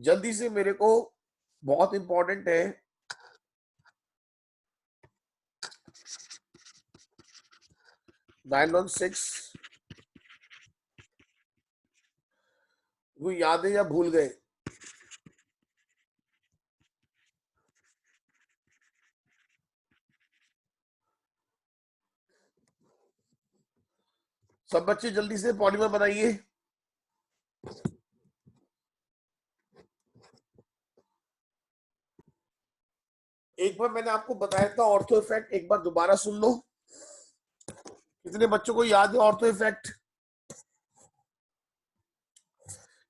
जल्दी से मेरे को, बहुत इंपॉर्टेंट है, 9 on 6 वो याद है या भूल गए? सब बच्चे जल्दी से पॉलीमर बनाइए। एक बार मैंने आपको बताया था ऑर्थो इफेक्ट, एक बार दोबारा सुन लो। कितने बच्चों को याद है ऑर्थो इफेक्ट?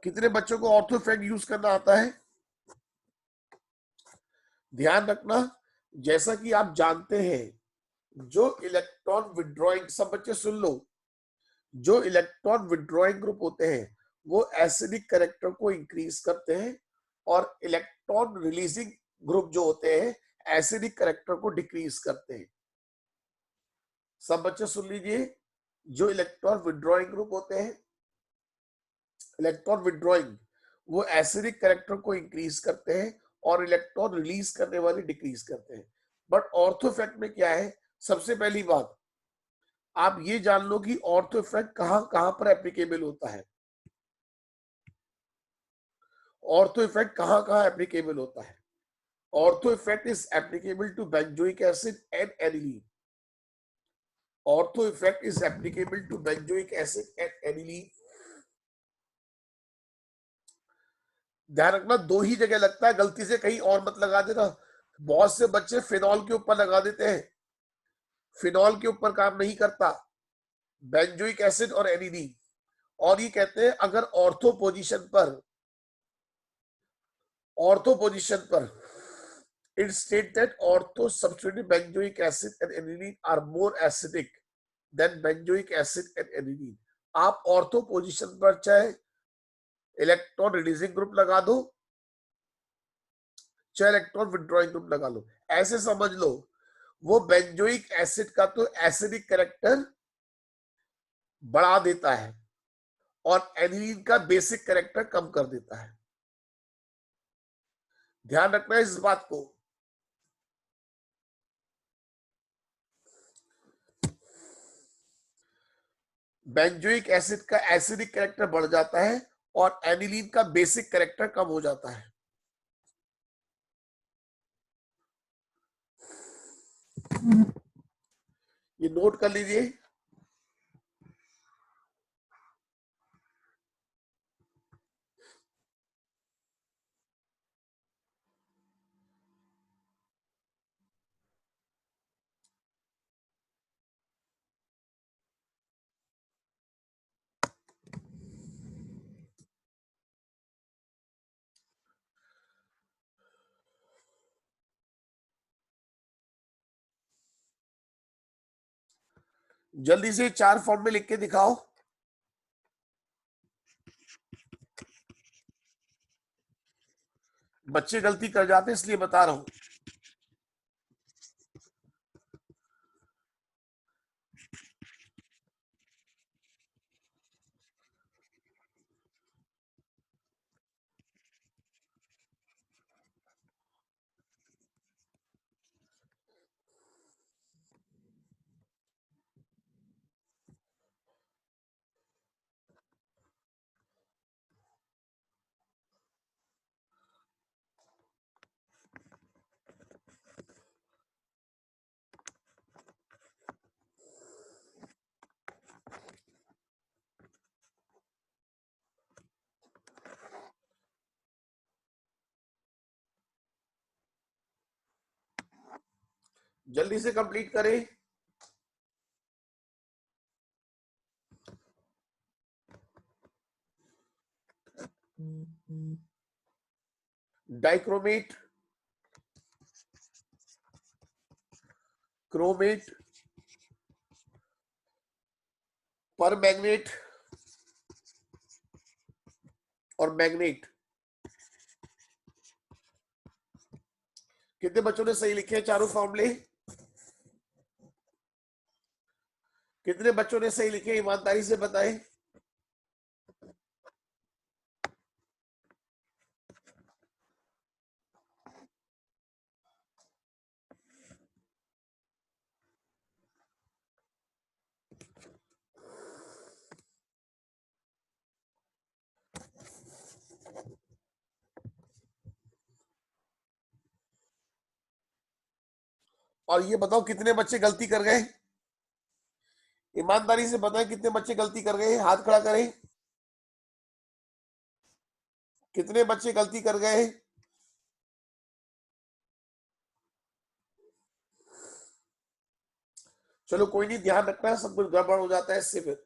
कितने बच्चों को ऑर्थो इफेक्ट यूज करना आता है? ध्यान रखना, जैसा कि आप जानते हैं, जो इलेक्ट्रॉन विड्रॉइंग, सब बच्चे सुन लो, जो इलेक्ट्रॉन विड्रॉइंग ग्रुप होते हैं वो एसिडिक कैरेक्टर को इंक्रीज करते हैं, और इलेक्ट्रॉन रिलीजिंग ग्रुप जो होते हैं एसिडिक कैरेक्टर को डिक्रीज करते हैं। सब बच्चे सुन लीजिए, जो इलेक्ट्रॉन विड्रॉइंग ग्रुप होते हैं, इलेक्ट्रॉन विड्रॉइंग, वो एसिडिक कैरेक्टर को इंक्रीज करते हैं और इलेक्ट्रॉन रिलीज करने वाले डिक्रीज करते हैं। बट ऑर्थो इफेक्ट में क्या है? सबसे पहली बात आप ये जान लो कि ऑर्थो इफेक्ट कहां कहां पर एप्लीकेबल होता है। ऑर्थो इफेक्ट कहां कहां एप्लीकेबल होता है? Ortho effect is applicable to benzoic acid and aniline. Ortho effect is applicable to benzoic acid and aniline. ध्यान रखना, दो ही जगह लगता है, गलती से कहीं और मत लगा देना। बहुत से बच्चे फिनॉल के ऊपर लगा देते हैं, फिनॉल के ऊपर काम नहीं करता, बेंजोइक एसिड और एनिलीन। और ये कहते हैं अगर ऑर्थो पोजीशन पर it states that ortho substituted benzoic acid and aniline are more acidic than benzoic acid and aniline। आप ऑर्थो पोजीशन पर चाहे इलेक्ट्रॉन रिलीजिंग ग्रुप लगा दो, चाहे इलेक्ट्रॉन विड्रॉइंग ग्रुप लगा लो, ऐसे समझ लो वो बेंजोइक एसिड का तो एसिडिक कैरेक्टर बढ़ा देता है और एनिलीन का बेसिक कैरेक्टर कम कर देता है। ध्यान रखना इस बात को। बेंजोइक एसिड का एसिडिक कैरेक्टर बढ़ जाता है और एनिलीन का बेसिक कैरेक्टर कम हो जाता है। ये नोट कर लीजिए। जल्दी से 4 फॉर्म में लिख के दिखाओ। बच्चे गलती कर जाते इसलिए बता रहा हूं। जल्दी से कंप्लीट करें। डाइक्रोमेट, क्रोमेट, परमैंगनेट और मैग्नेट। कितने बच्चों ने सही लिखे चारों फॉर्मूले? कितने बच्चों ने सही लिखे, ईमानदारी से बताएं। और ये बताओ कितने बच्चे गलती कर गए, ईमानदारी से बताएं कितने बच्चे गलती कर गए, हाथ खड़ा करें। कितने बच्चे गलती कर गए? चलो कोई नहीं, ध्यान रखना, सब कुछ गड़बड़ हो जाता है इससे फिर।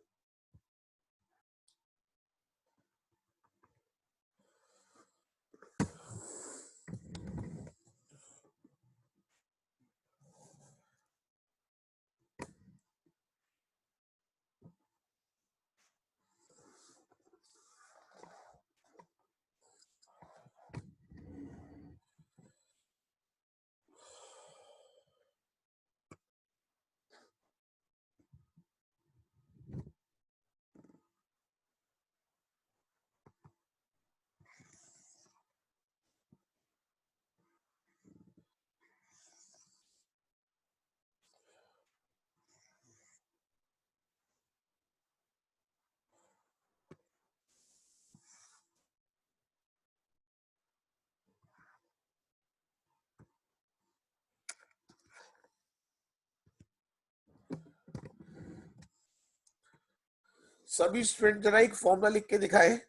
सभी स्टूडेंट जरा एक फॉर्मूला लिख के दिखाए।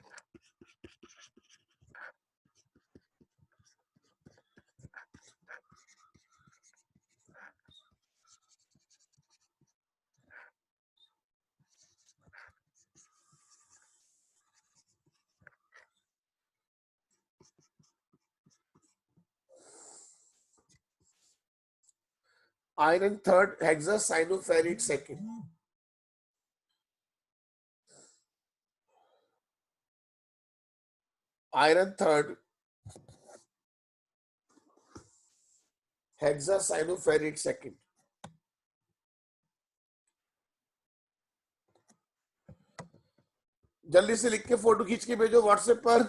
Iron third, hexacyanoferrate second. Iron third, hexacyanoferrate second. जल्दी से लिख के फोटो खींच के भेजो व्हाट्सएप पर।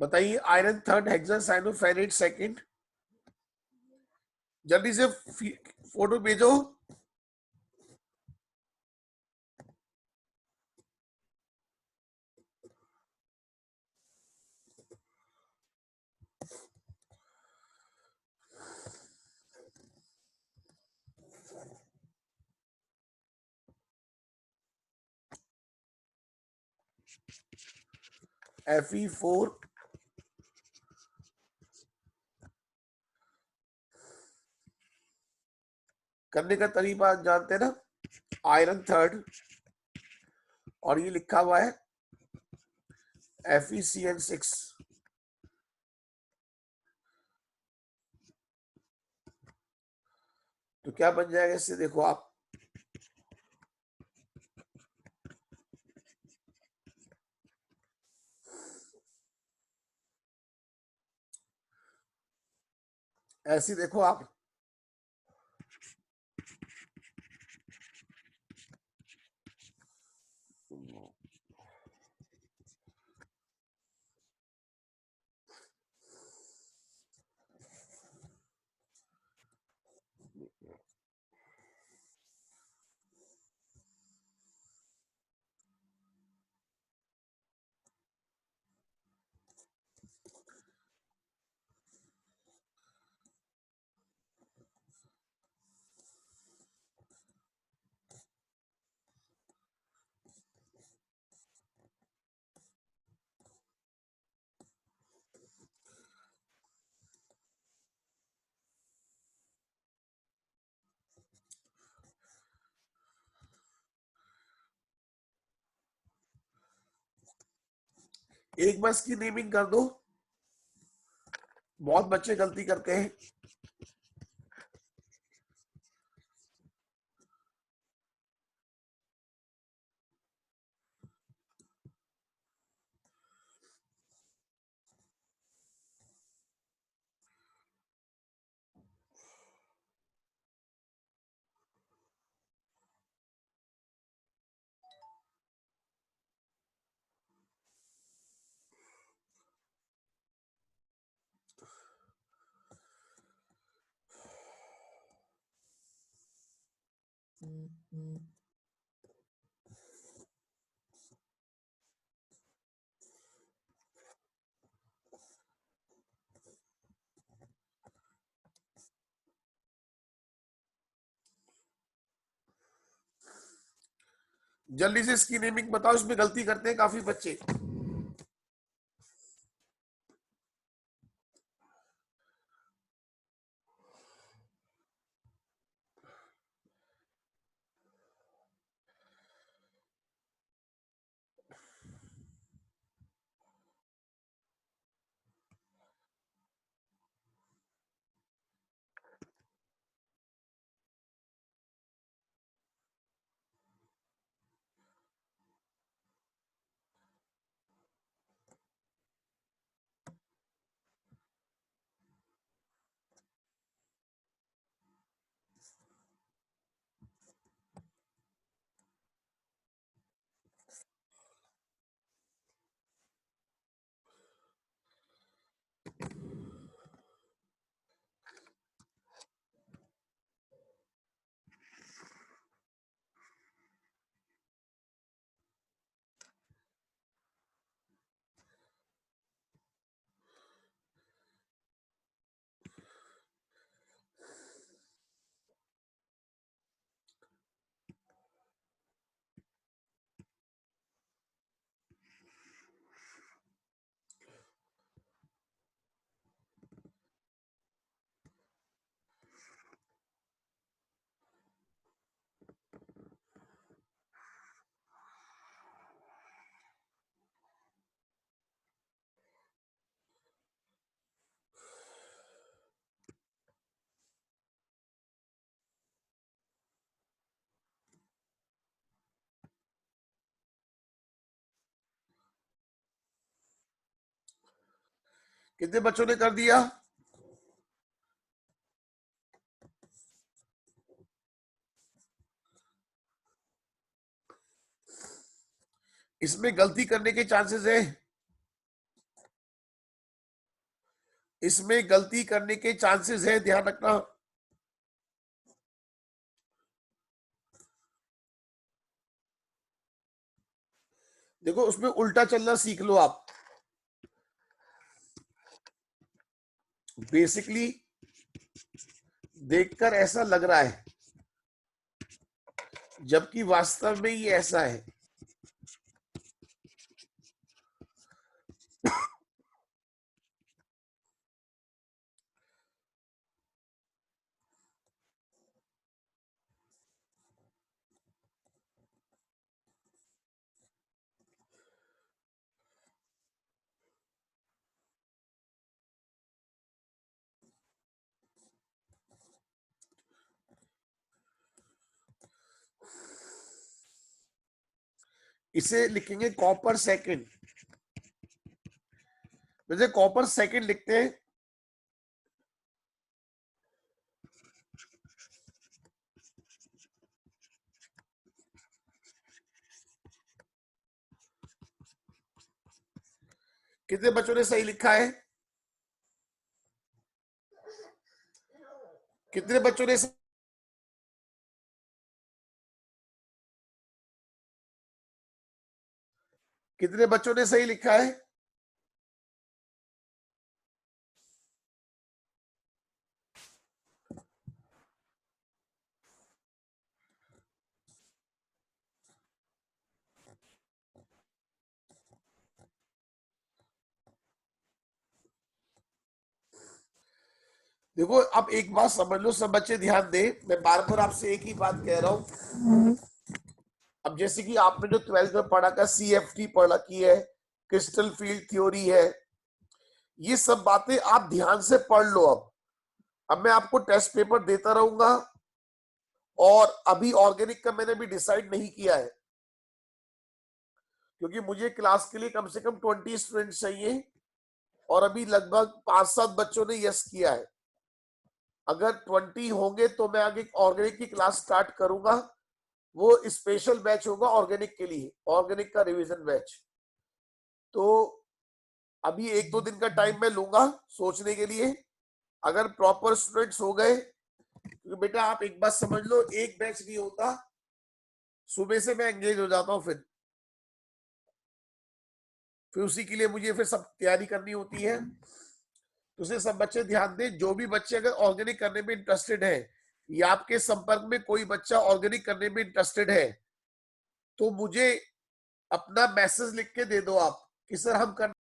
बताइए, आयरन थर्ड, हेक्सासाइनोफेरेट सेकंड। जल्दी से फोटो भेजो। Fe4 करने का तरीका जानते हैं ना। आयरन थर्ड और ये लिखा हुआ है FeCN6। तो क्या बन जाएगा इससे, देखो आप, ऐसी देखो आप, एक बार इसकी नेमिंग कर दो। बहुत बच्चे गलती करते हैं। जल्दी से इसकी नेमिंग बताओ, इसमें गलती करते हैं काफी बच्चे। कितने बच्चों ने कर दिया? इसमें गलती करने के चांसेस है, इसमें गलती करने के चांसेस है, ध्यान रखना। देखो उसमें उल्टा चलना सीख लो आप। बेसिकली देखकर ऐसा लग रहा है, जबकि वास्तव में ये ऐसा है। इसे लिखेंगे कॉपर सेकंड। वैसे कॉपर सेकंड लिखते हैं, कितने बच्चों ने सही लिखा है? कितने बच्चों ने कितने बच्चों ने सही लिखा है? देखो अब एक बात समझ लो, सब बच्चे ध्यान दें, मैं बार बार आपसे एक ही बात कह रहा हूं। अब जैसे कि आपने जो 12th में पढ़ा का CFT पढ़ा की है, क्रिस्टल फील्ड थ्योरी है, ये सब बातें आप ध्यान से पढ़ लो। अब मैं आपको टेस्ट पेपर देता रहूंगा, और अभी ऑर्गेनिक का मैंने भी डिसाइड नहीं किया है, क्योंकि मुझे क्लास के लिए कम से कम 20 स्टूडेंट चाहिए, और अभी लगभग 5-7 बच्चों ने यस किया है। अगर 20 होंगे तो मैं आगे ऑर्गेनिक की क्लास स्टार्ट करूंगा। वो स्पेशल बैच होगा ऑर्गेनिक के लिए, ऑर्गेनिक का रिवीजन बैच। तो अभी 1-2 दिन का टाइम मैं लूंगा सोचने के लिए। अगर प्रॉपर स्टूडेंट्स हो गए, क्योंकि बेटा आप एक बात समझ लो, एक बैच नहीं होता, सुबह से मैं एंगेज हो जाता हूँ, फिर उसी के लिए मुझे फिर सब तैयारी करनी होती है। तो उसे सब बच्चे ध्यान दें, जो भी बच्चे अगर ऑर्गेनिक करने में इंटरेस्टेड है, या आपके संपर्क में कोई बच्चा ऑर्गेनिक करने में इंटरेस्टेड है, तो मुझे अपना मैसेज लिख के दे दो आप कि सर हम कर